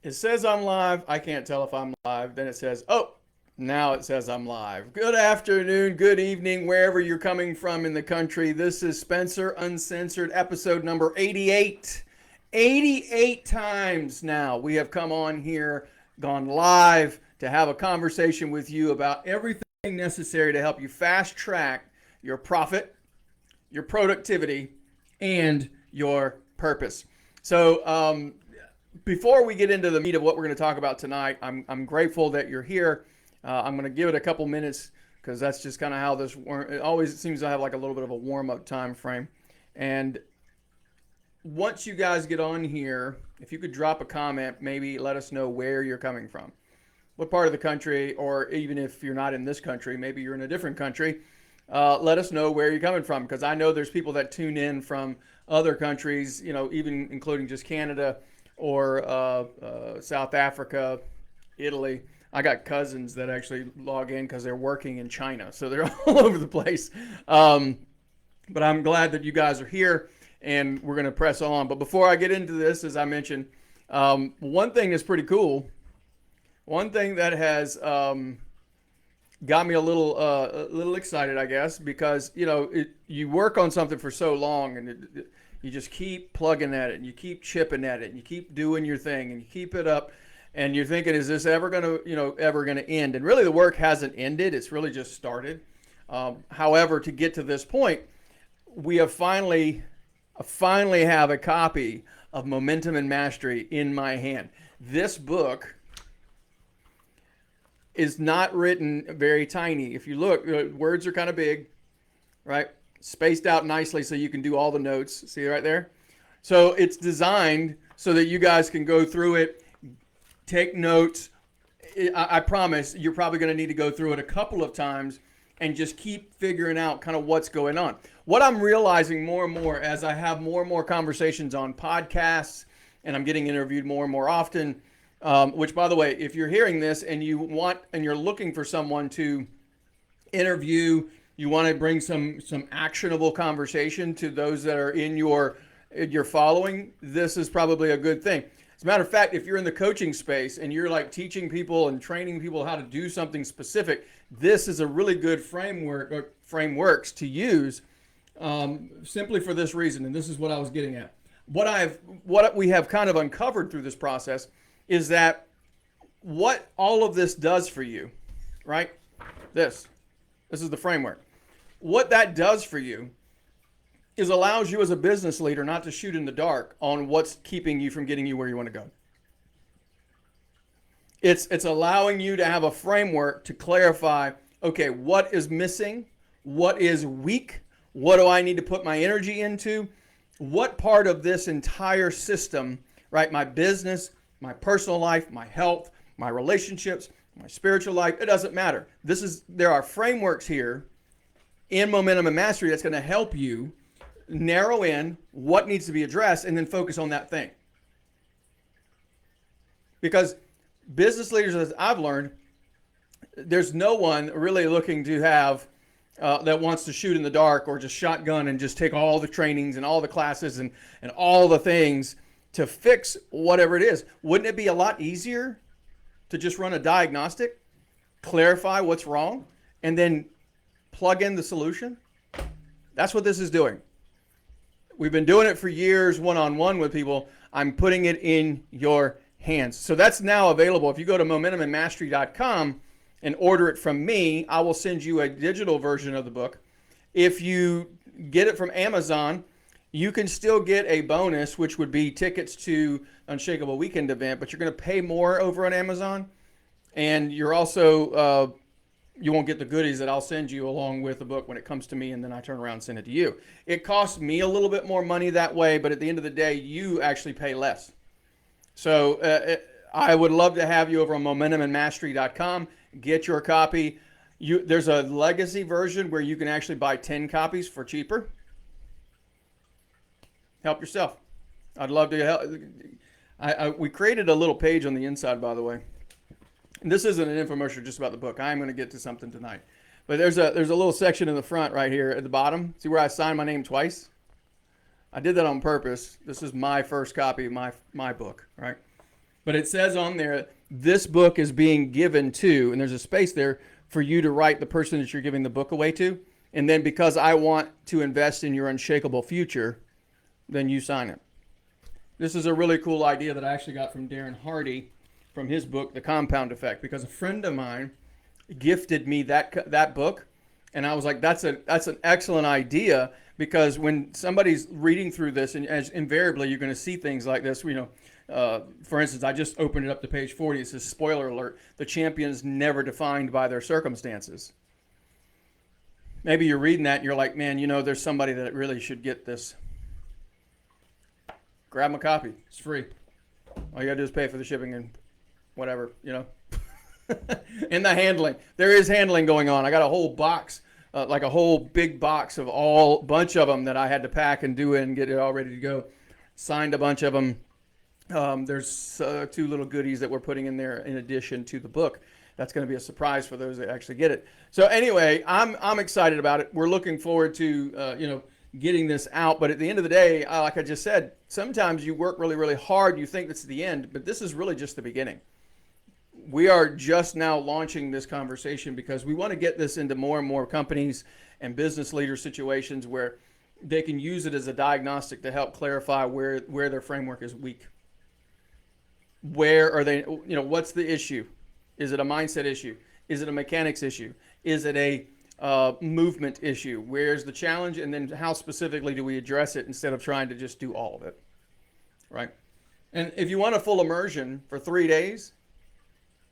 It says I'm live. I can't tell if I'm live. Then it says, oh, now it says I'm live. Good afternoon, good evening, wherever you're coming from in the country. This is Spencer Uncensored, episode number 88. 88 times now we have come on here, gone live to have a conversation with you about everything necessary to help you fast track your profit, your productivity, and your purpose. So, before we get into the meat of what we're going to talk about tonight, I'm grateful that you're here. I'm going to give it a couple minutes because that's just kind of how this it always seems to have like a little bit of a warm up time frame. And once you guys get on here, if you could drop a comment, maybe let us know where you're coming from, what part of the country, or even if you're not in this country, maybe you're in a different country. Let us know where you're coming from, because I know there's people that tune in from other countries, even including just Canada or South Africa, Italy. I got cousins that actually log in because they're working in China, so they're all over the place. But I'm glad that you guys are here, and we're going to press on. But before I get into this, as I mentioned, one thing that's pretty cool, one thing that has got me a little excited, I guess, because you work on something for so long, and you just keep plugging at it, and you keep chipping at it, and you keep doing your thing, and you keep it up, and you're thinking, is this ever gonna end? And really, the work hasn't ended; it's really just started. However, to get to this point, we have finally have a copy of Momentum and Mastery in my hand. This book is not written very tiny. If you look, words are kind of big, right? Spaced out nicely so you can do all the notes. See right there? So it's designed so that you guys can go through it, take notes. I promise you're probably going to need to go through it a couple of times and just keep figuring out kind of what's going on. What I'm realizing more and more as I have more and more conversations on podcasts and I'm getting interviewed more and more often, which, by the way, if you're hearing this and you're looking for someone to interview, you want to bring some actionable conversation to those that are in your following, this is probably a good thing. As a matter of fact, if you're in the coaching space and you're like teaching people and training people how to do something specific, this is a really good frameworks to use, simply for this reason. And this is what I was getting at. What we have kind of uncovered through this process is that what all of this does for you, right? This is the framework. What that does for you is allows you as a business leader not to shoot in the dark on what's keeping you from getting you where you want to go. It's allowing you to have a framework to clarify, okay, what is missing? What is weak? What do I need to put my energy into? What part of this entire system, right? My business, my personal life, my health, my relationships, my spiritual life, it doesn't matter. There are frameworks here in Momentum and Mastery that's going to help you narrow in what needs to be addressed and then focus on that thing. Because business leaders, as I've learned, there's no one really looking to have that wants to shoot in the dark or just shotgun and just take all the trainings and all the classes and all the things to fix whatever it is. Wouldn't it be a lot easier to just run a diagnostic, clarify what's wrong, and then plug in the solution? That's what this is doing. We've been doing it for years, one-on-one with people. I'm putting it in your hands. So that's now available. If you go to momentumandmastery.com and order it from me, I will send you a digital version of the book. If you get it from Amazon, you can still get a bonus, which would be tickets to Unshakeable Weekend event, but you're going to pay more over on Amazon. And you're also, you won't get the goodies that I'll send you along with the book when it comes to me, and then I turn around and send it to you. It costs me a little bit more money that way, but at the end of the day, you actually pay less. So I would love to have you over on momentumandmastery.com. Get your copy. There's a legacy version where you can actually buy 10 copies for cheaper. Help yourself. I'd love to help. We created a little page on the inside, by the way. And this isn't an infomercial just about the book. I am going to get to something tonight. But there's a little section in the front right here at the bottom. See where I signed my name twice? I did that on purpose. This is my first copy of my book, right? But it says on there, this book is being given to, and there's a space there for you to write the person that you're giving the book away to. And then because I want to invest in your unshakable future, then you sign it. This is a really cool idea that I actually got from Darren Hardy from his book, The Compound Effect, because a friend of mine gifted me that book, and I was like, that's an excellent idea, because when somebody's reading through this, and as invariably you're going to see things like this, for instance, I just opened it up to page 40. It says, spoiler alert, the champion is never defined by their circumstances. Maybe you're reading that and you're like, man, there's somebody that really should get this. Grab my copy. It's free. All you got to do is pay for the shipping and whatever, And the handling. There is handling going on. I got a whole box, like a whole big box of bunch of them that I had to pack and do it and get it all ready to go. Signed a bunch of them. There's 2 little goodies that we're putting in there in addition to the book. That's going to be a surprise for those that actually get it. So anyway, I'm excited about it. We're looking forward to getting this out. But at the end of the day, like I just said, sometimes you work really, really hard. You think that's the end, but this is really just the beginning. We are just now launching this conversation because we want to get this into more and more companies and business leader situations where they can use it as a diagnostic to help clarify where their framework is weak. Where are they, what's the issue? Is it a mindset issue? Is it a mechanics issue? Is it a movement issue? Where's the challenge? And then how specifically do we address it instead of trying to just do all of it, right? And if you want a full immersion for 3 days,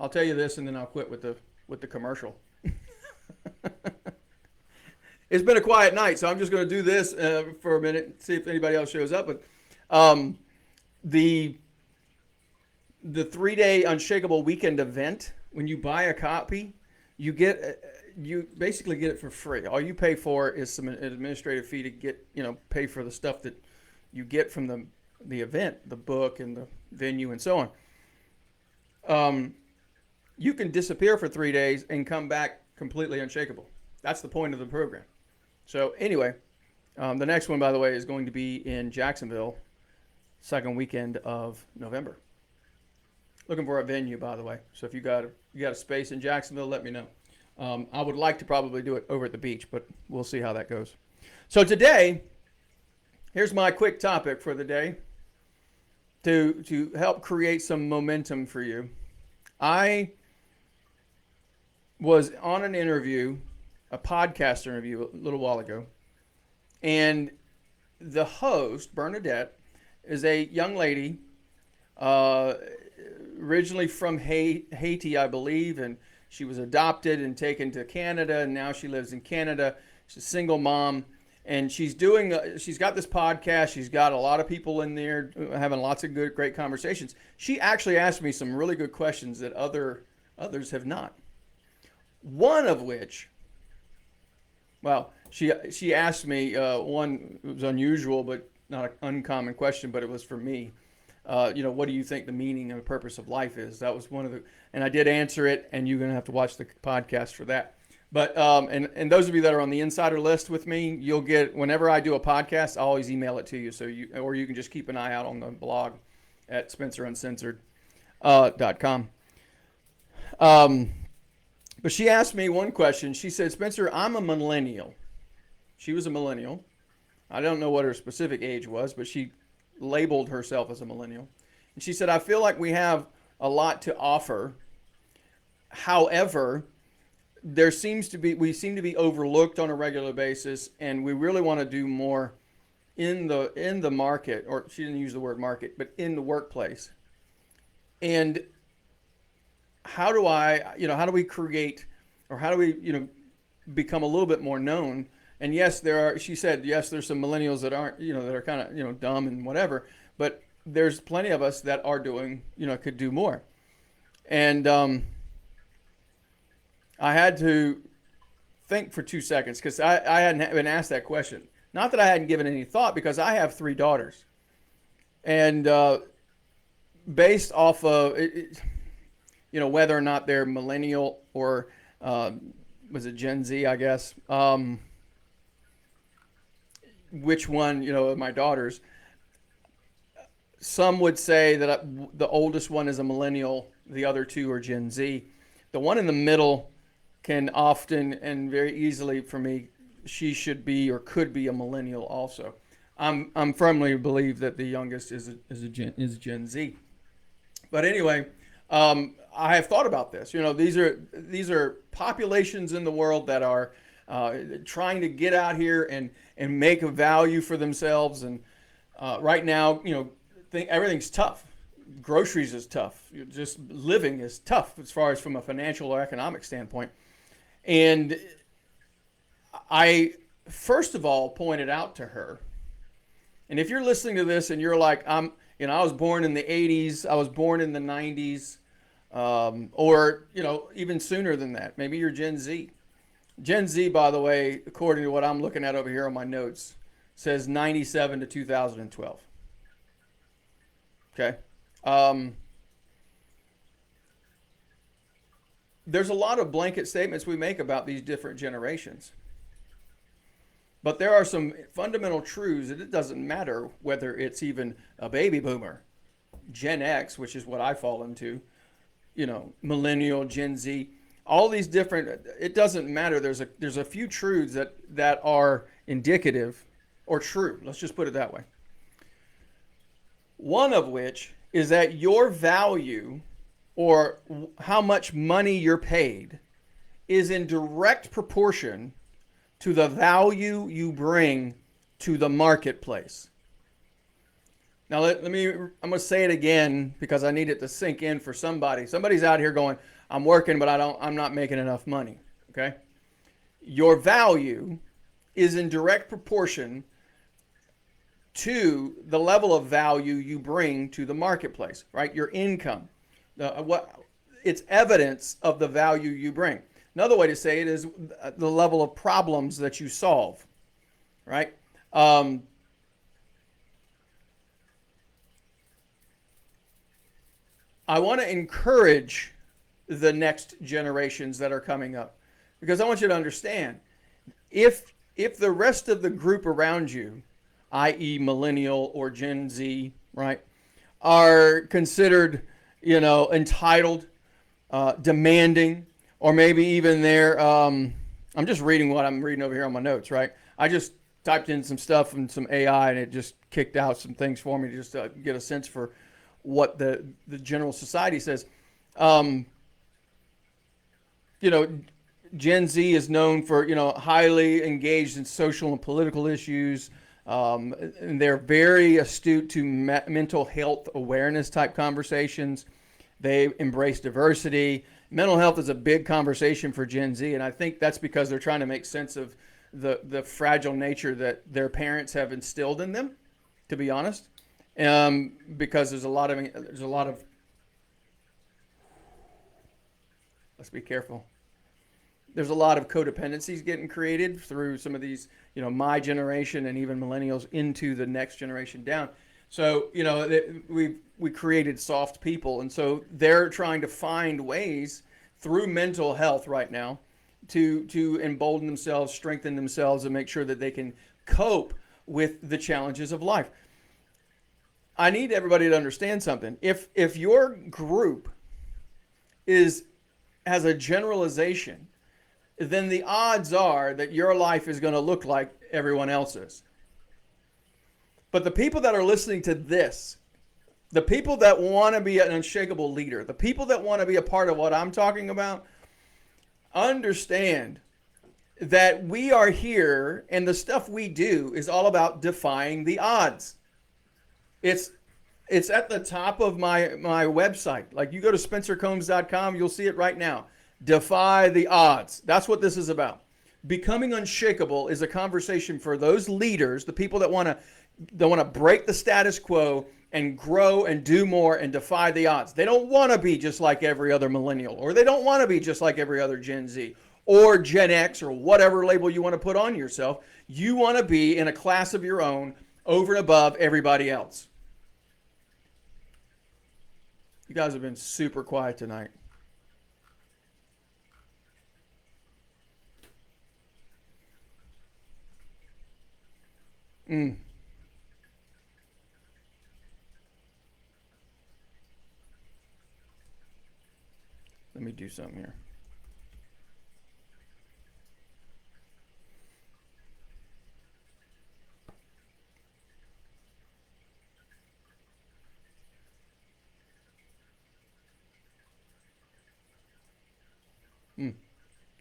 I'll tell you this and then I'll quit with the commercial. It's been a quiet night, so I'm just going to do this for a minute, see if anybody else shows up. But the 3-day Unshakeable Weekend event, when you buy a copy, you basically get it for free. All you pay for is some administrative fee to get, pay for the stuff that you get from the event, the book and the venue and so on. You can disappear for 3 days and come back completely unshakable. That's the point of the program. So anyway, the next one, by the way, is going to be in Jacksonville, second weekend of November. Looking for a venue, by the way. So if you got a space in Jacksonville, let me know. I would like to probably do it over at the beach, but we'll see how that goes. So today, here's my quick topic for the day to help create some momentum for you. I was on an interview, a podcast interview a little while ago, and the host, Bernadette, is a young lady, originally from Haiti, I believe, and she was adopted and taken to Canada, and now she lives in Canada. She's a single mom, and she's got this podcast. She's got a lot of people in there having lots of great conversations. She actually asked me some really good questions that others have not. One of which, well, she asked me one. It was unusual, but not an uncommon question, but it was for me. What do you think the meaning and the purpose of life is? That was one of and I did answer it, and you're going to have to watch the podcast for that. But, and those of you that are on the insider list with me, you'll get, whenever I do a podcast, I'll always email it to you. Or you can just keep an eye out on the blog at SpencerUncensored.com. But she asked me one question. She said, Spencer, I'm a millennial. She was a millennial. I don't know what her specific age was, but she labeled herself as a millennial. And she said, I feel like we have a lot to offer. However, we seem to be overlooked on a regular basis, and we really want to do more in the market, or she didn't use the word market, but in the workplace. And how do we create, or how do we, become a little bit more known? And yes, she said, yes, there's some millennials that aren't, that are kind of, dumb and whatever, but there's plenty of us that are doing, could do more. And I had to think for 2 seconds, because I hadn't been asked that question. Not that I hadn't given any thought, because I have 3 daughters. And based off of, whether or not they're millennial or was it Gen Z, I guess, which one, of my daughters, some would say that the oldest one is a millennial, the other two are Gen Z. The one in the middle can often and very easily, for me, she should be or could be a millennial also. I'm firmly believe that the youngest is Gen Z. But anyway, I have thought about this. You know, these are populations in the world that are trying to get out here and make a value for themselves. And right now, you know, everything's tough. Groceries is tough. Just living is tough as far as from a financial or economic standpoint. And I first of all pointed out to her, and if you're listening to this and you're like, I was born in the 80s, I was born in the 90s, or, you know, even sooner than that. Maybe you're Gen Z. Gen Z, by the way, according to what I'm looking at over here on my notes, says 97 to 2012. Okay. There's a lot of blanket statements we make about these different generations. But there are some fundamental truths that it doesn't matter whether it's even a baby boomer, Gen X, which is what I fall into, you know, millennial, Gen Z, all these different, it doesn't matter. There's a few truths that are indicative or true. Let's just put it that way. One of which is that your value or how much money you're paid is in direct proportion to the value you bring to the marketplace. Now I'm going to say it again because I need it to sink in for somebody. Somebody's out here going, I'm working, but I'm not making enough money. Okay? Your value is in direct proportion to the level of value you bring to the marketplace, right? Your income. It's evidence of the value you bring. Another way to say it is the level of problems that you solve, right? I want to encourage the next generations that are coming up because I want you to understand if the rest of the group around you, i.e. millennial or Gen Z, right, are considered, you know, entitled, demanding, or maybe even they're, I'm just reading what I'm reading over here on my notes, right? I just typed in some stuff and some AI and it just kicked out some things for me just to get a sense for what the general society says. You know, Gen Z is known for, you know, highly engaged in social and political issues. And they're very astute to mental health awareness type conversations. They embrace diversity. Mental health is a big conversation for Gen Z, and I think that's because they're trying to make sense of the fragile nature that their parents have instilled in them, to be honest. Because there's a lot of let's be careful. There's a lot of codependencies getting created through some of these, you know, my generation and even millennials into the next generation down. So, you know, we created soft people, and so they're trying to find ways through mental health right now to embolden themselves, strengthen themselves, and make sure that they can cope with the challenges of life. I need everybody to understand something. If your group has a generalization, then the odds are that your life is going to look like everyone else's. But the people that are listening to this, the people that want to be an unshakable leader, the people that want to be a part of what I'm talking about, understand that we are here and the stuff we do is all about defying the odds. It's at the top of my website. Like, you go to spencercombs.com, you'll see it right now. Defy the odds. That's what this is about. Becoming unshakable is a conversation for those leaders, the people that want to break the status quo and grow and do more and defy the odds. They don't want to be just like every other millennial, or they don't want to be just like every other Gen Z or Gen X or whatever label you want to put on yourself. You want to be in a class of your own over and above everybody else. You guys have been super quiet tonight. do something here.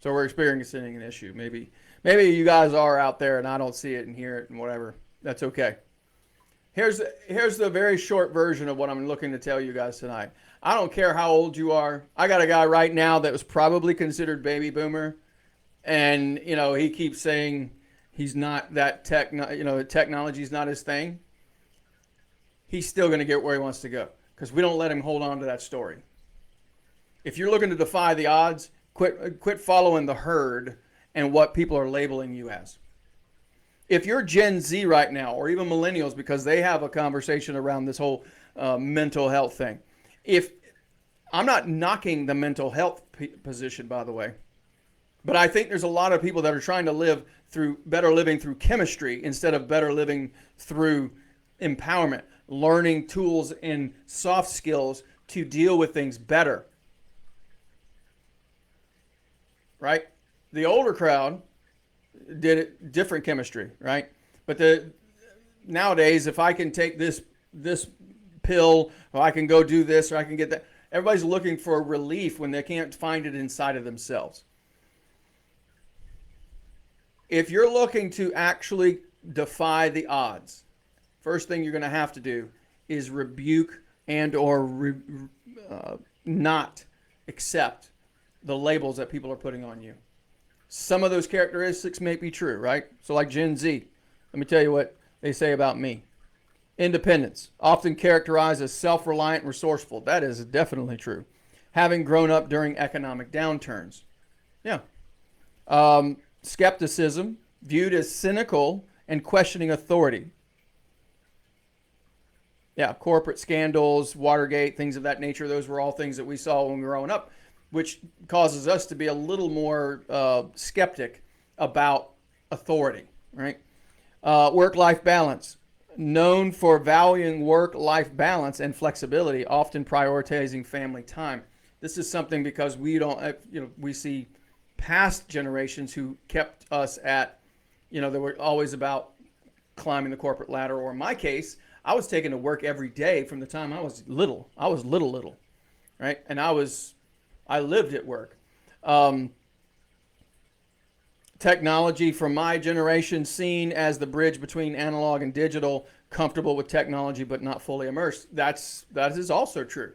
So we're experiencing an issue. Maybe you guys are out there and I don't see it and hear it and whatever. That's okay. Here's the very short version of what I'm looking to tell you guys tonight. I don't care how old you are. I got a guy right now that was probably considered baby boomer, and he keeps saying he's not that technology's not his thing. He's still going to get where he wants to go because we don't let him hold on to that story. If you're looking to defy the odds, quit following the herd and what people are labeling you as. If you're Gen Z right now, or even millennials, because they have a conversation around this whole mental health thing. If I'm not knocking the mental health position, by the way, but I think there's a lot of people that are trying to live through better living through chemistry instead of better living through empowerment, learning tools and soft skills to deal with things better. Right? The older crowd did it different chemistry, right? But nowadays, if I can take this pill, or I can go do this, or I can get that, everybody's looking for relief when they can't find it inside of themselves. If you're looking to actually defy the odds, first thing you're going to have to do is rebuke and or not accept the labels that people are putting on you. Some of those characteristics may be true, right? So like Gen Z, let me tell you what they say about me. Independence, often characterized as self-reliant and resourceful. That is definitely true. Having grown up during economic downturns. Yeah. Skepticism, viewed as cynical and questioning authority. Yeah, corporate scandals, Watergate, things of that nature. Those were all things that we saw when we were growing up, which causes us to be a little more skeptic about authority, right? Work-life balance. Known for valuing work-life balance and flexibility, often prioritizing family time. This is something because we don't, we see past generations who kept us at, they were always about climbing the corporate ladder. Or in my case, I was taken to work every day from the time I was little. I was little, right? And I lived at work. Technology from my generation seen as the bridge between analog and digital, comfortable with technology but not fully immersed. That is also true.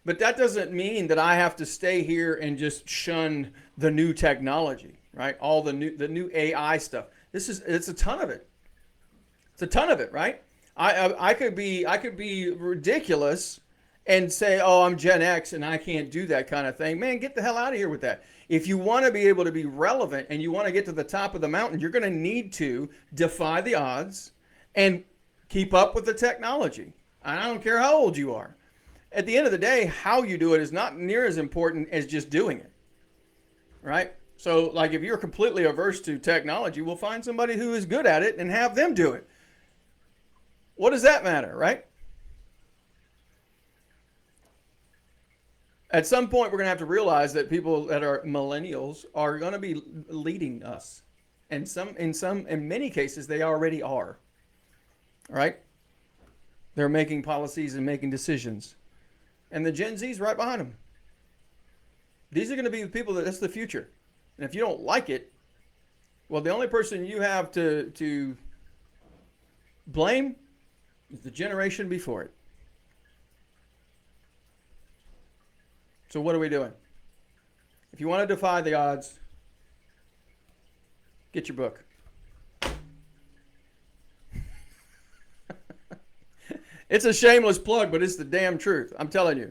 But that doesn't mean that I have to stay here and just shun the new technology, right? All the new AI stuff. It's a ton of it. It's a ton of it, right? I could be ridiculous and say, oh, I'm Gen X and I can't do that kind of thing. Man, get the hell out of here with that. If you want to be able to be relevant and you want to get to the top of the mountain, you're going to need to defy the odds and keep up with the technology. And I don't care how old you are. At the end of the day, how you do it is not near as important as just doing it, right? So like if you're completely averse to technology, we'll find somebody who is good at it and have them do it. What does that matter, right? At some point, we're going to have to realize that people that are millennials are going to be leading us. And in many cases, they already are. All right? They're making policies and making decisions. And the Gen Z's right behind them. These are going to be the people that's the future. And if you don't like it, well, the only person you have to blame is the generation before it. So what are we doing? If you want to defy the odds, get your book. It's a shameless plug, but it's the damn truth. I'm telling you,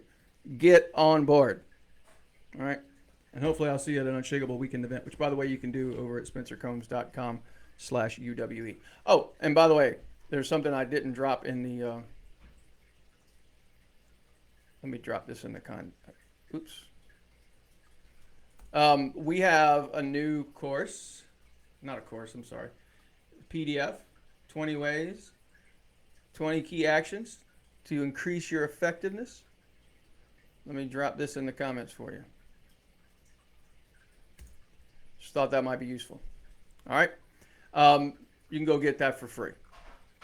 get on board. All right? And hopefully I'll see you at an Unshakeable Weekend event, which, by the way, you can do over at spencercombs.com/UWE. Oh, and by the way, there's something I didn't drop in the... let me drop this in the Oops. We have a new course, not a course, I'm sorry, PDF, 20 ways, 20 key actions to increase your effectiveness. Let me drop this in the comments for you. Just thought that might be useful. All right. You can go get that for free.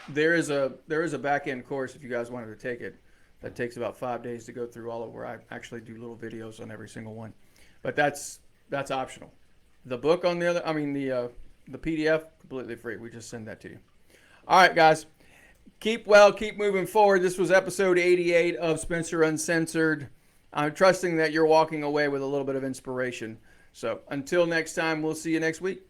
There is a back end course if you guys wanted to take it that takes about 5 days to go through all of where I actually do little videos on every single one. But that's optional. The book on the other, the PDF, completely free. We just send that to you. All right, guys. Keep well, keep moving forward. This was episode 88 of Spencer Uncensored. I'm trusting that you're walking away with a little bit of inspiration. So until next time, we'll see you next week.